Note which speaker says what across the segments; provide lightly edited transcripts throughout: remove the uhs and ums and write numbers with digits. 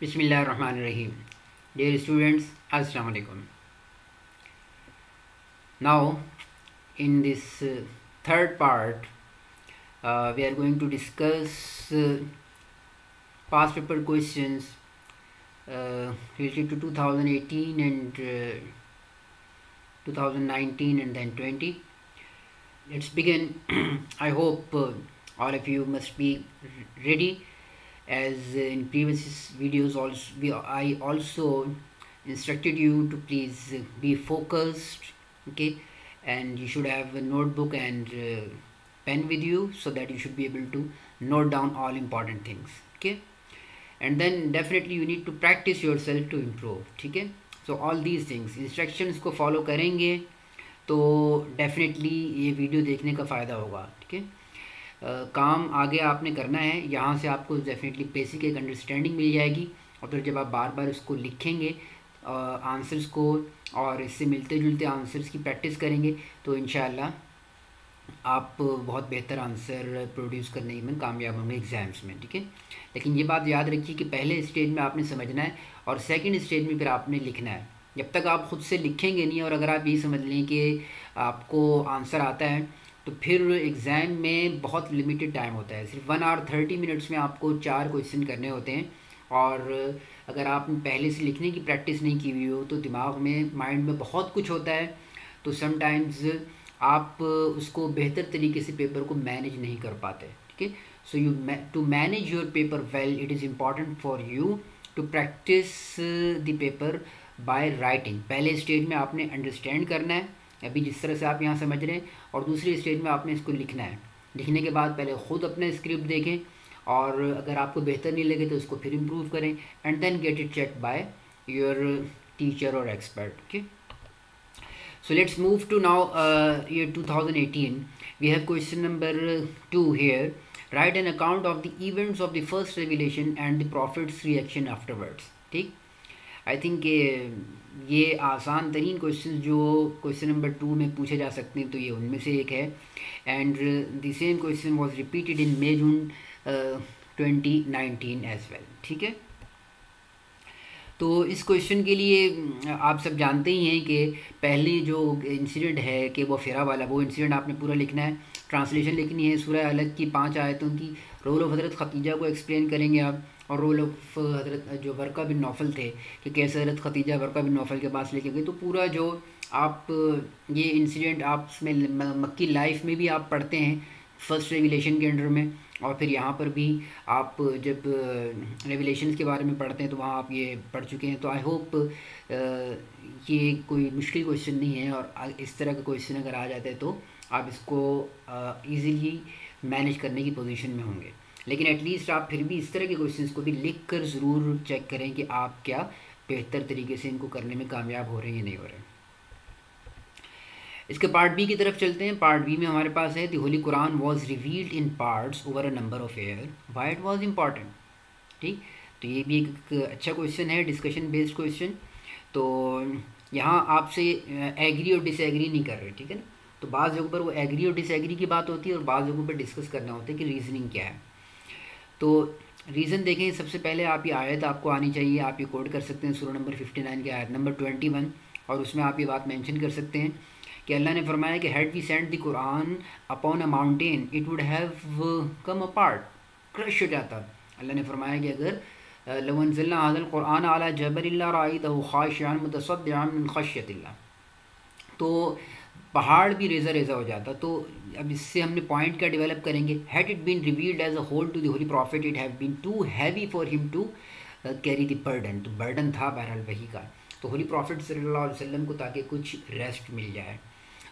Speaker 1: Bismillahirrahmanirrahim. Dear students, Assalamu alaikum. Now, in this third part, we are going to discuss past paper questions related to 2018 and 2019 and then 20. Let's begin. I hope all of you must be ready. As in previous videos, I also instructed you to please be focused, okay, and you should have a notebook and pen with you so that you should be able to note down all important things, okay. And then definitely you need to practice yourself to improve, okay. So all these things instructions को follow करेंगे तो definitely ये video देखने का फ़ायदा होगा, ठीक है। काम आगे आपने करना है, यहाँ से आपको डेफिनेटली बेसिक एक अंडरस्टैंडिंग मिल जाएगी और फिर जब आप बार बार उसको लिखेंगे आंसर्स को और इससे मिलते जुलते आंसर्स की प्रैक्टिस करेंगे तो इंशाल्लाह आप बहुत बेहतर आंसर प्रोड्यूस करने में कामयाब होंगे एग्ज़ाम्स में, ठीक है। लेकिन ये बात याद रखिए कि पहले स्टेज में आपने समझना है और सेकेंड स्टेज में फिर आपने लिखना है। जब तक आप ख़ुद से लिखेंगे नहीं और अगर आप यही समझ लें कि आपको आंसर आता है तो फिर एग्ज़ाम में बहुत लिमिटेड टाइम होता है, सिर्फ 1 आवर 30 मिनट्स में आपको 4 क्वेश्चन करने होते हैं। और अगर आपने पहले से लिखने की प्रैक्टिस नहीं की हुई हो तो दिमाग में माइंड में बहुत कुछ होता है, तो समटाइम्स आप उसको बेहतर तरीके से पेपर को मैनेज नहीं कर पाते, ठीक है। So you to manage your paper well it is important for you to practise the paper by writing. पहले स्टेज में आपने अंडरस्टैंड करना है अभी जिस तरह से आप यहाँ समझ रहे हैं, और दूसरे स्टेज में आपने इसको लिखना है। लिखने के बाद पहले ख़ुद अपना स्क्रिप्ट देखें और अगर आपको बेहतर नहीं लगे तो उसको फिर इम्प्रूव करें and then get it check by your teacher और expert, okay. So let's move to now year 2018. We have question number 2 here. Write an account of the events of the first revelation and the prophet's reaction afterwards. ठीक, I think ये आसान तरीन question जो question number 2 में पूछे जा सकते हैं तो ये उनमें से एक है। And the same question was repeated in May June 2019 as well, ठीक है। तो इस क्वेश्चन के लिए आप सब जानते ही हैं कि पहले जो इंसिडेंट है कि वो फेरा वाला, वो इंसिडेंट आपने पूरा लिखना है। ट्रांसलेशन लिखनी है सूरह अलग की 5 आयतों की। रोल ऑफ हज़रत खतीजा को एक्सप्लेन करेंगे आप, और रोल ऑफ हज़रत जो वर्का बिन नौफल थे कि कैसे हज़रत खतीजा वर्का बिन नौफल के पास लेके गए। तो पूरा जो आप ये इंसिडेंट आप उसमें मक्की लाइफ में भी आप पढ़ते हैं फर्स्ट रेवलेशन के अंडर में, और फिर यहाँ पर भी आप जब रेवलेशंस के बारे में पढ़ते हैं तो वहाँ आप ये पढ़ चुके हैं। तो आई होप ये कोई मुश्किल क्वेश्चन नहीं है, और इस तरह का क्वेश्चन अगर आ जाता है तो आप इसको ईज़िली मैनेज करने की पोजीशन में होंगे। लेकिन एटलीस्ट आप फिर भी इस तरह के क्वेश्चंस को भी लिख कर ज़रूर चेक करें कि आप क्या बेहतर तरीके से इनको करने में कामयाब हो रहे हैं या नहीं हो रहे हैं। इसके पार्ट बी की तरफ चलते हैं। पार्ट बी में हमारे पास है the holy Quran was revealed in parts over a number of year, why it was important, ठीक। तो ये भी एक अच्छा क्वेश्चन है, डिस्कशन बेस्ड क्वेश्चन। तो यहाँ आपसे एग्री और डिसएग्री नहीं कर रहे, ठीक है ना। तो बाज़ जगहों पर वो एग्री और डिसएग्री की बात होती है और बाज़ जगहों पर डिस्कस करना होता है कि रीज़निंग क्या है। तो रीज़न देखें, सबसे पहले आप ये आयत आपको आनी चाहिए, आप ये कोड कर सकते हैं सूरह नंबर 59 के आयत नंबर 21, और उसमें आप ये बात मेंशन कर सकते हैं कि अल्लाह ने फरमाया कि had we sent the Quran upon a mountain it would have come apart, crush हो जाता। अल्लाह ने फरमाया कि अगर लव अंज़लना हाज़ल कुरान अला जबल रअयतहु खाशिअन मुतसद्दिअन मिन खश्यतिल्लाह, तो पहाड़ भी रेज़ा रेज़ा हो जाता। तो अब इससे हमने पॉइंट क्या डेवलप करेंगे, had it been revealed as a whole to the holy prophet it have been too heavy for him to carry the burden. तो बर्डन था बहरहाल वही का, तो होली प्रॉफिट सल्लल्लाहु अलैहि वसल्लम को ताकि कुछ रेस्ट मिल जाए,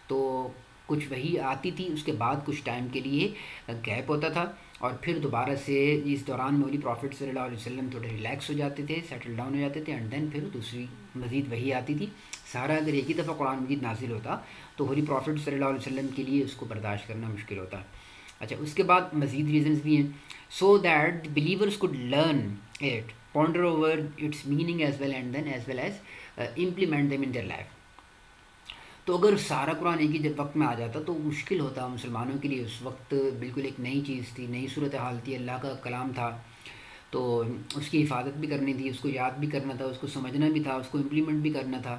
Speaker 1: तो कुछ वही आती थी, उसके बाद कुछ टाइम के लिए गैप होता था और फिर दोबारा से इस दौरान में होली प्रॉफिट सल्लल्लाहु अलैहि वसल्लम थोड़े रिलैक्स हो जाते थे, सेटल डाउन हो जाते थे, एंड देन फिर दूसरी मज़ीद वही आती थी। सारा अगर एक ही दफ़ा कुरान मजीद नाजिल होता तो होली प्रॉफिट सल्लल्लाहु अलैहि वसल्लम के लिए उसको बर्दाश्त करना मुश्किल होता। अच्छा, उसके बाद मज़ीद रीजंस भी हैं, so that believers could learn it, ponder over its meaning as well and then as well as implement them in their life. तो अगर सारा कुरान एक ही वक्त में आ जाता तो मुश्किल होता मुसलमानों के लिए। उस वक्त बिल्कुल एक नई चीज़ थी, नई सूरत हाल थी, अल्लाह का कलाम था। तो उसकी हिफाजत भी करनी थी, उसको याद भी करना था, उसको समझना भी था, उसको इम्प्लीमेंट भी करना था।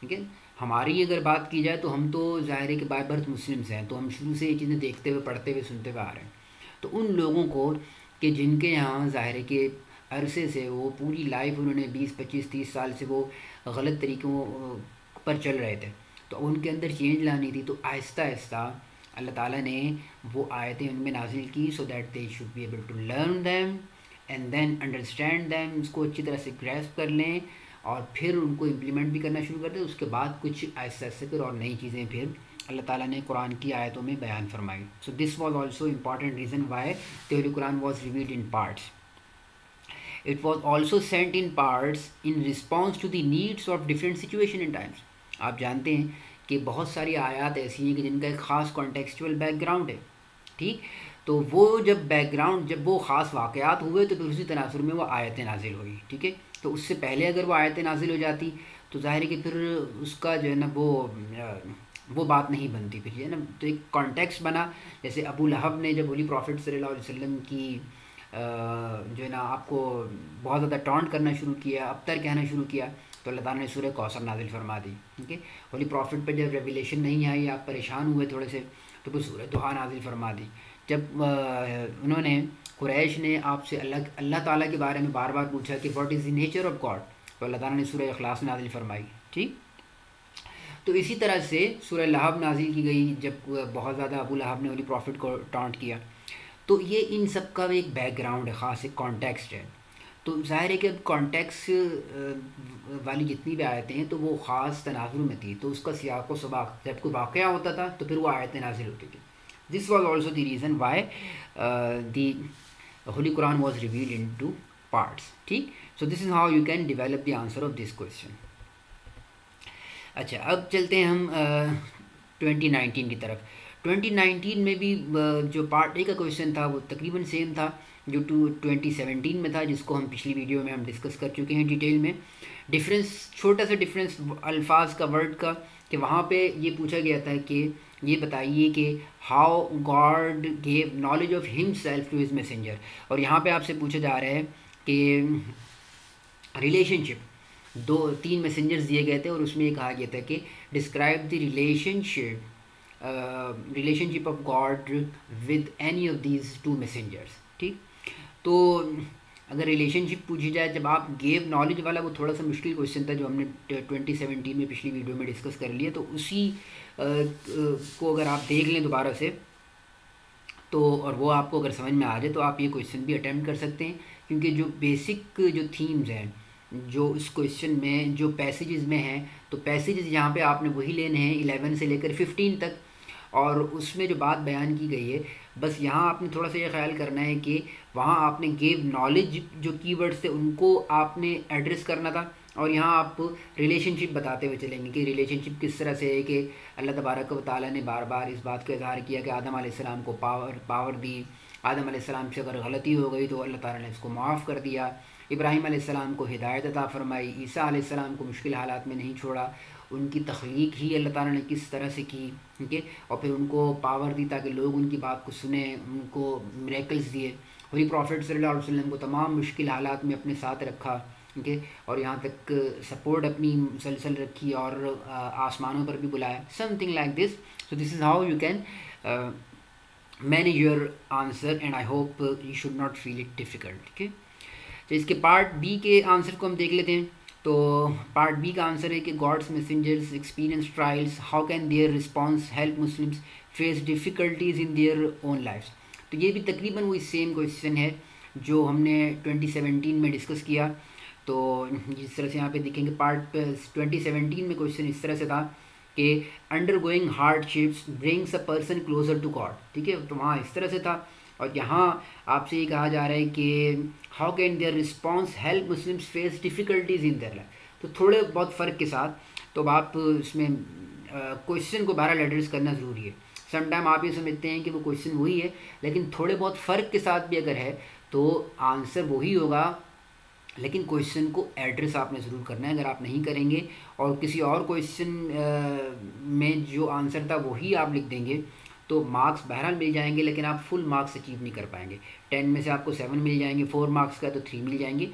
Speaker 1: ठीक है, हमारी अगर बात की जाए तो हम तो ज़ाहिर है कि बाय बर्थ मुस्लिम्स हैं, तो हम शुरू से ये चीज़ें देखते हुए, पढ़ते हुए, सुनते हुए आ रहे हैं। तो उन लोगों को कि जिनके यहाँ ज़ाहिर है कि अरसे से वो पूरी लाइफ उन्होंने 20, 25, 30 साल से वो गलत तरीक़ों पर चल रहे थे, तो उनके अंदर चेंज लानी थी। तो आहिस्ता आहिस्ता अल्लाह ताला ने वो आयतें उनमें नाजिल की, so that they should be able to learn them and then understand them, उसको अच्छी तरह से ग्रैस्प कर लें और फिर उनको इम्प्लीमेंट भी करना शुरू कर दें। उसके बाद कुछ आहिस्ता आहिस्ता फिर और नई चीज़ें फिर अल्लाह ताला ने कुरान की आयतों में बयान फरमाई। So this was also important reason why the holy Quran was revealed in parts. It was also sent in parts in response to the needs of different situation and times. आप जानते हैं कि बहुत सारी आयत ऐसी हैं कि जिनका एक ख़ास कॉन्टेक्चुअल बैकग्राउंड है। ठीक, तो वो जब बैकग्राउंड, जब वो ख़ास वाक़यात हुए तो फिर उसी तनासुर में वो आयतें नाजिल हुई। ठीक है, तो उससे पहले अगर वो आयतें नाजिल हो जाती तो ज़ाहिर है कि फिर उसका जो है ना वो बात नहीं बनती फिर, है ना। तो एक कॉन्टेक्स्ट बना, जैसे अबू लहब ने जब होली प्रॉफिट सल्लल्लाहु अलैहि वसल्लम की जो है ना आपको बहुत ज़्यादा टॉन्ट करना शुरू किया, अबतर कहना शुरू किया, तो अल्लाह ताला ने सूरह कौसर नाजिल फरमा दी। ठीक है, होली प्रॉफिट पर जब रेवलेशन नहीं आई, आप परेशान हुए थोड़े से, तो फिर सूरह दुहा नाजिल फरमा दी। जब उन्होंने कुरैश ने आपसे अल्लाह ताला के बारे में बार बार पूछा कि what is the nature of God, तो अल्लाह ताला ने सूरह इखलास नाजिल फरमाई। ठीक, तो इसी तरह से सूरह लहब नाजिल की गई जब बहुत ज़्यादा अबू लहब ने होली प्रॉफिट को टॉन्ट किया। तो ये इन सब का एक बैकग्राउंड है, ख़ास एक कॉन्टेक्स्ट है। तो ज़ाहिर है कि अब कॉन्टेक्स्ट वाली जितनी भी आयतें हैं तो वो ख़ास तनाजुर में थी, तो उसका सियाक़ व सबाक़, जब कोई वाक़या होता था तो फिर वो आयतें नाजिल होती थी। This was also the reason why the holy Quran was revealed into parts. ठीक, so this is how you can develop the answer of this question. अच्छा, अब चलते हैं हम 2019 की तरफ। 2019 में भी जो पार्ट ए का क्वेश्चन था वो तकरीबन सेम था जो 2017 में था, जिसको हम पिछली वीडियो में हम डिस्कस कर चुके हैं डिटेल में। डिफरेंस, छोटा सा डिफरेंस अल्फाज का, वर्ड का, कि वहाँ पे ये पूछा गया था कि ये बताइए कि how God gave knowledge of himself to his messenger, और यहाँ पे आपसे पूछा जा रहा है कि रिलेशनशिप, 2-3 मैसेंजर्स दिए गए थे और उसमें ये कहा गया था कि describe the relationship of God with any of these 2 messengers. ठीक, तो अगर रिलेशनशिप पूछी जाए, जब आप गेव नॉलेज वाला, वो थोड़ा सा मुश्किल क्वेश्चन था जो हमने 2017 में पिछली वीडियो में डिस्कस कर लिया, तो उसी को अगर आप देख लें दोबारा से तो, और वो आपको अगर समझ में आ जाए तो आप ये क्वेश्चन भी अटेम्प्ट कर सकते हैं, क्योंकि जो बेसिक जो थीम्स हैं जो इस क्वेश्चन में जो पैसेजेस में हैं, तो पैसेजेस यहाँ पे आपने वही लेने हैं 11 से लेकर 15 तक, और उसमें जो बात बयान की गई है, बस यहाँ आपने थोड़ा सा ये ख्याल करना है कि वहाँ आपने गेव नॉलेज जो कीवर्ड्स थे उनको आपने एड्रेस करना था, और यहाँ आप रिलेशनशिप बताते हुए चलेंगे कि रिलेशनशिप किस तरह से है कि अल्लाह तबारक व तआला ने बार बार इस बात का इज़हार किया कि आदम अलैहिस्सलाम को पावर दी, आदम अलैहिस्सलाम से अगर गलती हो गई तो अल्लाह ताला ने उसको माफ़ कर दिया, इब्राहीम अलैहिस्सलाम को हिदायत अता फरमाई, ईसा अलैहिस्सलाम को मुश्किल हालात में नहीं छोड़ा, उनकी तख्लीक ही अल्लाह ताला ने किस तरह से की, ठीक है, और फिर उनको पावर दी ताकि लोग उनकी बात को सुने, उनको मिरेकल्स दिए, वही प्रॉफिट सल्लल्लाहु अलैहि वसल्लम को तमाम मुश्किल हालात में अपने साथ रखा, ठीक है, और यहाँ तक सपोर्ट अपनी मुसलसल रखी और आसमानों पर भी बुलाया, something like this. So this is how you can manage your answer and I hope you should not feel it difficult. ठीक है, तो इसके पार्ट बी के आंसर को हम देख लेते हैं। तो पार्ट बी का आंसर है कि God's messengers experience trials, how can their response help Muslims face difficulties in their own lifes. तो ये भी तकरीबन वही सेम क्वेश्चन है जो हमने 2017 में डिस्कस किया। तो जिस तरह से यहाँ पे देखेंगे, पार्ट 2017 में क्वेश्चन इस तरह से था कि undergoing hardships brings a person closer to God, ठीक है, तो वहाँ इस तरह से था, और यहाँ आपसे ये कहा जा रहा है कि how can their response help Muslims face difficulties in their life. तो थोड़े बहुत फ़र्क के साथ, तो आप इसमें क्वेश्चन को बहरहाल एड्रेस करना ज़रूरी है। समटाइम आप ये समझते हैं कि वो क्वेश्चन वही है, लेकिन थोड़े बहुत फ़र्क के साथ भी अगर है तो आंसर वही होगा, लेकिन क्वेश्चन को एड्रेस आपने ज़रूर करना है। अगर आप नहीं करेंगे और किसी और क्वेश्चन में जो आंसर था वही आप लिख देंगे, तो मार्क्स बहरहाल मिल जाएंगे, लेकिन आप फुल मार्क्स अचीव नहीं कर पाएंगे। 10 में से आपको 7 मिल जाएंगे, 4 मार्क्स का तो 3 मिल जाएंगे।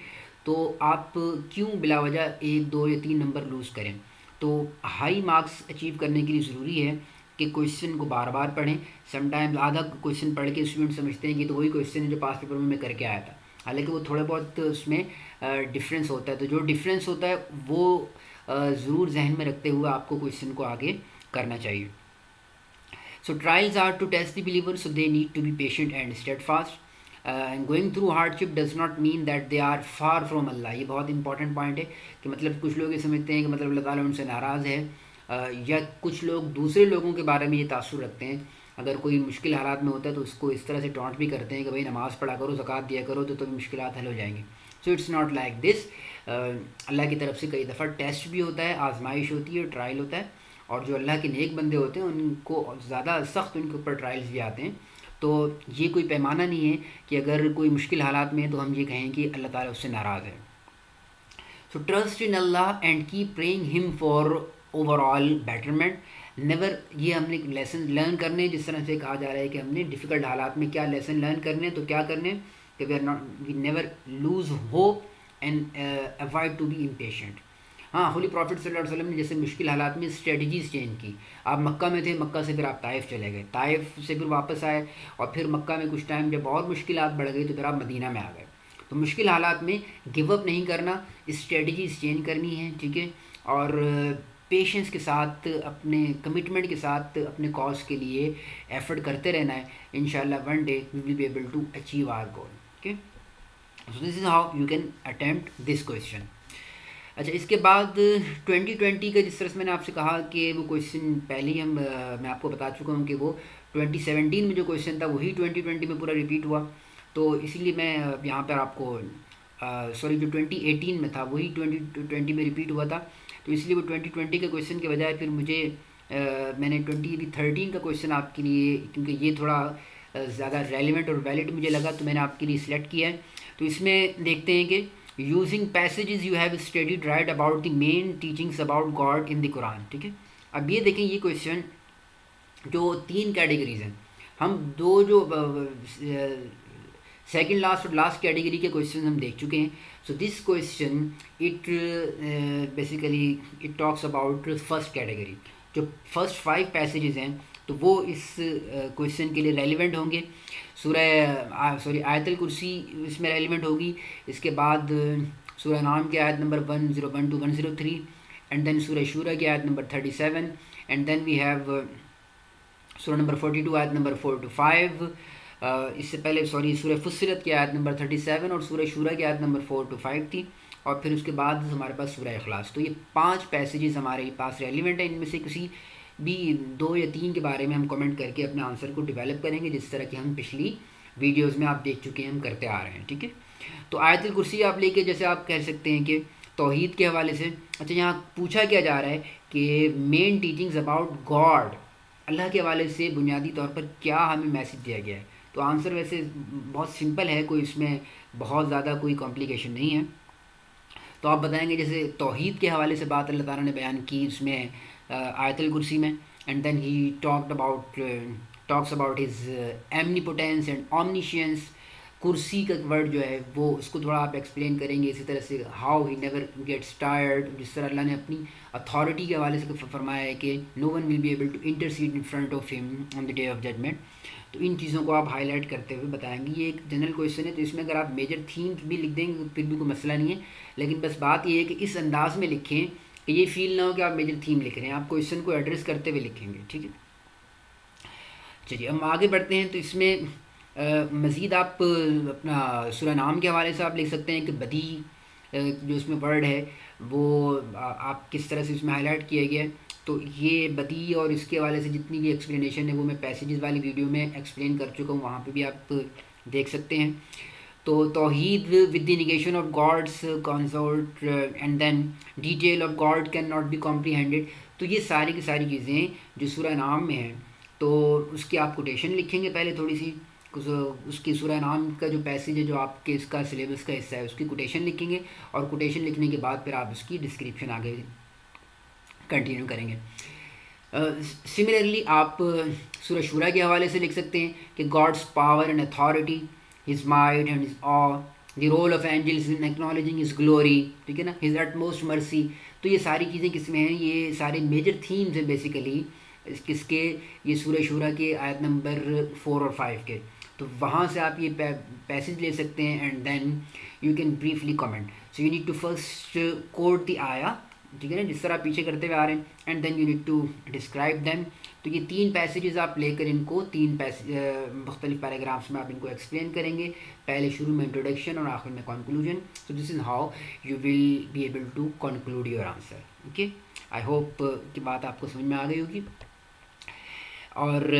Speaker 1: तो आप क्यों बिला वजह 1, 2 या 3 नंबर लूज़ करें। तो हाई मार्क्स अचीव करने के लिए ज़रूरी है कि क्वेश्चन को बार बार पढ़ें। समटाइम्स आधा क्वेश्चन पढ़ के स्टूडेंट समझते हैं कि तो वही क्वेश्चन है जो पास पेपर में मैं करके आया था, हालांकि वो थोड़ा बहुत उसमें डिफरेंस होता है। तो जो डिफरेंस होता है वो ज़रूर जहन में रखते हुए आपको क्वेश्चन को आगे करना चाहिए। So trials are to test the believers, so they need to be patient and steadfast. And going through hardship does not mean that they are far from Allah. ये बहुत इंपॉर्टेंट पॉइंट है कि मतलब कुछ लोग ये समझते हैं कि मतलब अल्लाह ताला उनसे नाराज़ है, या कुछ लोग दूसरे लोगों के बारे में ये तासुर रखते हैं। अगर कोई मुश्किल हालात में होता है तो उसको इस तरह से टॉन्ट भी करते हैं कि भाई नमाज़ पढ़ा करो, ज़कात दिया करो, तो मुश्किलात हल हो जाएंगी। So it's not like this. अल्लाह की तरफ से कई दफ़ा टेस्ट भी होता है, आजमाइश होती है, ट्रायल होता है, और जो अल्लाह के नेक बंदे होते हैं उनको ज़्यादा सख्त उनके ऊपर ट्रायल्स भी आते हैं। तो ये कोई पैमाना नहीं है कि अगर कोई मुश्किल हालात में है तो हम ये कहें कि अल्लाह ताला उससे नाराज़ है। So trust in Allah and keep praying him for overall betterment. Never, ये हमने लेसन लर्न करने, जिस तरह से कहा जा रहा है कि हमने डिफ़िकल्ट हालात में क्या लेसन लर्न करने, तो क्या करने कि we never lose hope and avoid to be impatient. हाँ, होली प्रॉफिट सल्लल्लाहु अलैहि वसल्लम ने जैसे मुश्किल हालात में स्ट्रेटजीज चेंज की। आप मक्का में थे, मक्का से फिर आप ताइफ चले गए, ताइफ से फिर वापस आए, और फिर मक्का में कुछ टाइम जब और मुश्किलात बढ़ गई तो फिर आप मदीना में आ गए। तो मुश्किल हालात में गिव अप नहीं करना, स्ट्रेटजीज चेंज करनी है, ठीक है, और पेशेंस के साथ, अपने कमिटमेंट के साथ अपने कॉज के लिए एफर्ट करते रहना है। इंशाल्लाह one day we will be able to achieve our goal. Okay, so this is how you can attempt this question. अच्छा, इसके बाद 2020 का, जिस तरह से मैंने आपसे कहा कि वो क्वेश्चन पहले ही मैं आपको बता चुका हूँ कि वो 2017 में जो क्वेश्चन था वही 2020 में पूरा रिपीट हुआ। तो इसीलिए मैं यहाँ पर आपको सॉरी, जो 2018 में था वही 2020 में रिपीट हुआ था, तो इसलिए वो 2020 के क्वेश्चन के बजाय फिर मुझे मैंने 2013 का क्वेश्चन आपके लिए, क्योंकि ये थोड़ा ज़्यादा रेलिवेंट और वैलिड मुझे लगा, तो मैंने आपके लिए सिलेक्ट किया है। तो इसमें देखते हैं कि using passages you have studied right about the main teachings about God in the Quran. ठीक है, अब ये देखें, ये क्वेश्चन जो 3 कैटेगरीज हैं, हम दो जो सेकंड लास्ट और लास्ट कैटेगरी के क्वेश्चन हम देख चुके हैं। So this question it basically it talks about first category. जो फर्स्ट 5 पैसेजेस हैं तो वो इस क्वेश्चन के लिए रेलिवेंट होंगे। आयतुल कुर्सी इसमें रेलिवेंट होगी। इसके बाद सूरह नाम की आयत नंबर 101 to 103, एंड देन सूरह शूरा की आयत नंबर 37, एंड देन वी हैव सूरह नंबर 42 आयत नंबर 4 to 5। इससे पहले सूरह फुस्सिलत की आयत नंबर 37 और सूरह शूरा की आयत नंबर 4 to 5 थी, और फिर उसके बाद हमारे पास सूरह इखलास। तो ये 5 पैसेजेस हमारे पास रेलिवेंट है। इनमें से किसी भी 2 या 3 के बारे में हम कमेंट करके अपने आंसर को डेवलप करेंगे, जिस तरह की हम पिछली वीडियोस में आप देख चुके हैं, हम करते आ रहे हैं। ठीक है, तो आयतुल कुर्सी आप लेके, जैसे आप कह सकते हैं कि तौहीद के हवाले से, अच्छा यहाँ पूछा क्या जा रहा है कि मेन टीचिंग्स अबाउट गॉड, अल्लाह के हवाले से बुनियादी तौर पर क्या हमें मैसेज दिया गया है। तो आंसर वैसे बहुत सिंपल है, कोई इसमें बहुत ज़्यादा कोई कॉम्प्लिकेशन नहीं है। तो आप बताएंगे जैसे तौहीद के हवाले से बात अल्लाह ताला ने बयान की उसमें आयतुल कुर्सी में, and then he talks about his omnipotence and omniscience. कुर्सी का वर्ड जो है वो उसको थोड़ा आप एक्सप्लेन करेंगे। इसी तरह से how he never gets tired, जिस तरह अल्लाह ने अपनी अथॉरिटी के हवाले से फरमाया है कि no one will be able to intercede in front of him on the day of judgment. तो इन चीज़ों को आप हाईलाइट करते हुए बताएंगे। ये एक जनरल क्वेश्चन है, तो इसमें अगर आप मेजर थीम्स भी लिख देंगे तो फिर भी कोई मसला नहीं है, लेकिन बस बात ये है कि इस अंदाज में लिखें कि ये फील ना हो कि आप मेजर थीम लिख रहे हैं, आप क्वेश्चन को एड्रेस करते हुए लिखेंगे। ठीक है, चलिए हम आगे बढ़ते हैं। तो इसमें मज़ीद आप अपना सूरह नाम के हवाले से आप लिख सकते हैं कि बदी जो इसमें वर्ड है वो आप किस तरह से इसमें हाईलाइट किया गया है। तो ये बदी और इसके हवाले से जितनी भी एक्सप्लेनेशन है वो मैं पैसेजेस वाली वीडियो में एक्सप्लेन कर चुका हूँ, वहाँ पे भी आप देख सकते हैं। तो तौहीद with the negation of gods consort and then detail of God can not be comprehended. तो ये सारी की सारी चीज़ें जो सूरह नाम में हैं, तो उसकी आप कोटेशन लिखेंगे पहले थोड़ी सी, उसकी सूरह नाम का जो पैसेज है जो आपके इसका सिलेबस का हिस्सा है उसकी कोटेशन लिखेंगे, और कोटेशन लिखने के बाद फिर आप उसकी डिस्क्रिप्शन आगे कंटिन्यू करेंगे। सिमिलरली आप सूरह शूरा के हवाले से लिख सकते हैं कि God's power and authority, his might and his ah, the role of angels in acknowledging his glory, ठीक है ना, हिज अटमोस्ट मर्सी। तो ये सारी चीज़ें किसमें हैं, ये सारे मेजर थीम्स हैं बेसिकली किसके, ये सूरह शूरा के आयत नंबर 4 और 5 के। तो वहाँ से आप ये पैसेज ले सकते हैं and then you can briefly comment. So you need to first quote the आया, ठीक है ना, जिस तरह आप पीछे करते हुए आ रहे हैं, and then you need to describe them. तो ये 3 पैसेजेस आप लेकर इनको 3 मुख्तलिफ पैराग्राफ्स में आप इनको एक्सप्लेन करेंगे, पहले शुरू में इंट्रोडक्शन और आखिर में conclusion. So this is how you will be able to conclude your answer. Okay, I hope कि बात आपको समझ में आ गई होगी। और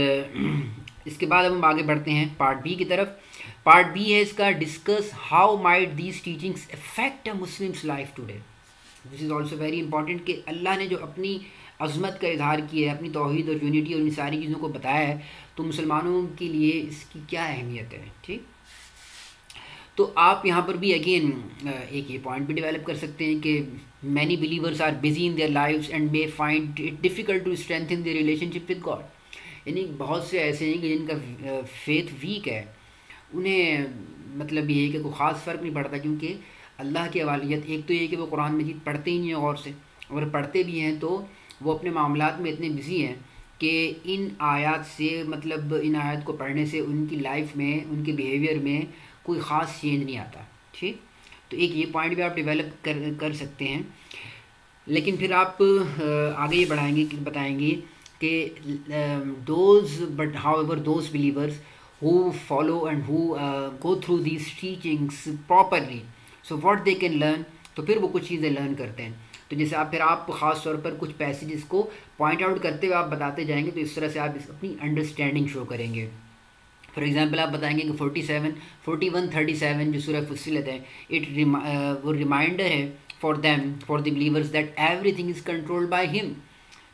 Speaker 1: इसके बाद अब हम आगे बढ़ते हैं पार्ट बी की तरफ। पार्ट बी है इसका, discuss how might these teachings affect a Muslims life today. This is also very important कि अल्लाह ने जो अपनी अज़मत का इजहार किया है, अपनी तौहीद और यूनिटी और इन सारी चीज़ों को बताया है, तो मुसलमानों के लिए इसकी क्या अहमियत है। ठीक, तो आप यहाँ पर भी अगेन एक ये पॉइंट भी डेवलप कर सकते हैं कि many believers are busy in their lives and may find it difficult to strengthen their relationship with God. यानी बहुत से ऐसे हैं कि जिनका फेथ वीक है, उन्हें मतलब ये है कि कोई ख़ास फ़र्क नहीं पड़ता, क्योंकि अल्लाह की अवालियत एक तो ये कि वो कुरान मजीद पढ़ते ही नहीं हैं गौर से, अगर पढ़ते भी हैं तो वो अपने मामलात में इतने बिज़ी हैं कि इन आयत से मतलब इन आयत को पढ़ने से उनकी लाइफ में, उनके बिहेवियर में कोई ख़ास चेंज नहीं आता। ठीक, तो एक ये पॉइंट भी आप डेवलप कर सकते हैं। लेकिन फिर आप आगे ये बढ़ाएंगे कि बताएंगे कि those but how ever those believers who follow and who go through these teachings properly, so what they can learn, तो फिर वो कुछ चीज़ें लर्न करते हैं। तो जैसे आप ख़ास तौर पर कुछ पैसेजेस को पॉइंट आउट करते हुए आप बताते जाएंगे, तो इस तरह से आप अपनी अंडरस्टैंडिंग शो करेंगे। फॉर एग्जांपल आप बताएंगे कि 47, 41, 37 जो सूरह फुस्सिलत है, वो रिमाइंडर है for them, for the believers, that everything is controlled by him,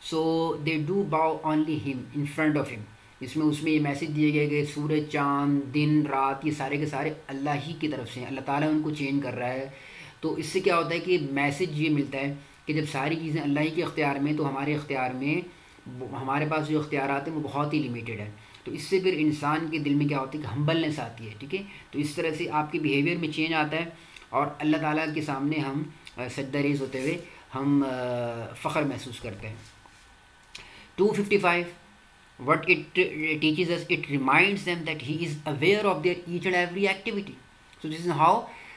Speaker 1: so they do bow only him in front of him. उसमें ये मैसेज दिए गए कि सूरज, चाँद, दिन, रात, ये सारे के सारे अल्लाह ही की तरफ से हैं, अल्लाह ताला उनको चेंज कर रहा है। तो इससे क्या होता है कि मैसेज ये मिलता है कि जब सारी चीज़ें अल्लाह ही के अख्तियार में, तो हमारे अख्तियार में, हमारे पास जो अख्तियारात हैं वो बहुत ही लिमिटेड है। तो इससे फिर इंसान के दिल में क्या होता है कि हम्बलनेस आती है। ठीक है, तो इस तरह से आपके बिहेवियर में चेंज आता है और अल्लाह ताला के सामने हम सजदा रेज़ होते हुए हम फ़ख्र महसूस करते हैं। 255, what it teaches us, it reminds them that he is aware of their each and every activity. So this is how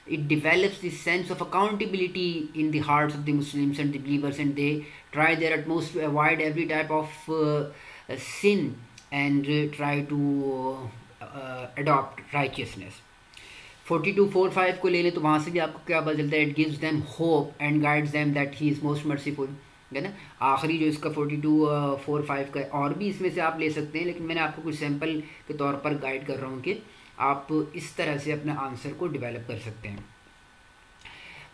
Speaker 1: it develops this sense of accountability in the hearts of the Muslims and the believers, and they try their utmost to avoid every type of sin and try to adopt righteousness. 42:4-5 को ले लें तो वहाँ से भी आपको क्या पता चलता है, it gives them hope and guides them that he is most merciful, है ना। आखिरी जो इसका 42:4-5 का, और भी इसमें से आप ले सकते हैं, लेकिन मैंने आपको कुछ सैम्पल के तौर पर गाइड कर रहा हूँ कि आप इस तरह से अपने आंसर को डेवलप कर सकते हैं।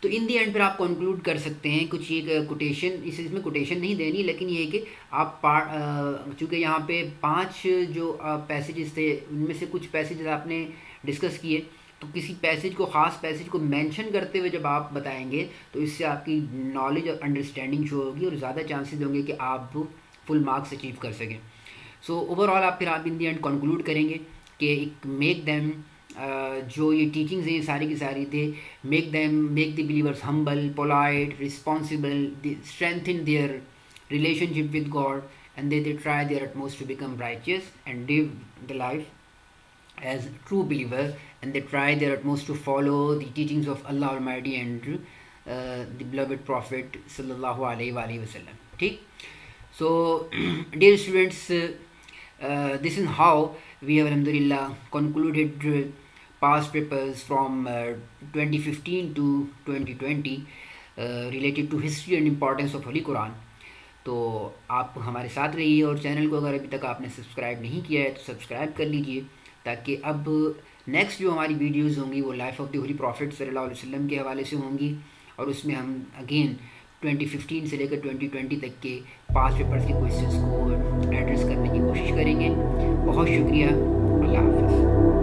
Speaker 1: तो इन दी एंड फिर आप कंक्लूड कर सकते हैं कुछ एक कोटेशन, इसमें कोटेशन नहीं देनी, लेकिन ये है कि आप चूँकि यहाँ पे 5 जो पैसेजेस थे, उनमें से कुछ पैसेजेस आपने डिस्कस किए, तो किसी पैसेज को, ख़ास पैसेज को मेंशन करते हुए जब आप बताएंगे तो इससे आपकी नॉलेज और अंडरस्टैंडिंग शो होगी और ज़्यादा चांसेस होंगे कि आप फुल मार्क्स अचीव कर सकें। सो ओवरऑल आप फिर आप इन दी एंड कंक्लूड करेंगे कि मेक देम, जो ये टीचिंग्स हैं सारी की सारी थे, make the believers humble, polite, responsible, strengthen their relationship with God, and they try their utmost to become righteous and live the life as true believer, and they try their utmost to follow the teachings of Allah Almighty and the beloved Prophet sallallahu alaihi wasallam. ठीक, so dear students, this is how we have alhamdulillah concluded past papers from 2015 to 2020 related to history and importance of Holy Quran. तो आप हमारे साथ रहिए और channel को अगर अभी तक आपने सब्सक्राइब नहीं किया है तो सब्सक्राइब कर लीजिए, ताकि अब नेक्स्ट जो हमारी वीडियोस होंगी वो life of the holy profit सल्लल्लाहु अलैहि वसल्लम के हवाले से होंगी, और उसमें हम अगेन 2015 से लेकर 2020 तक के पास्ट पेपर्स के क्वेश्चंस को एड्रेस करने की कोशिश करेंगे। बहुत शुक्रिया, अल्लाह हाफ़िज़।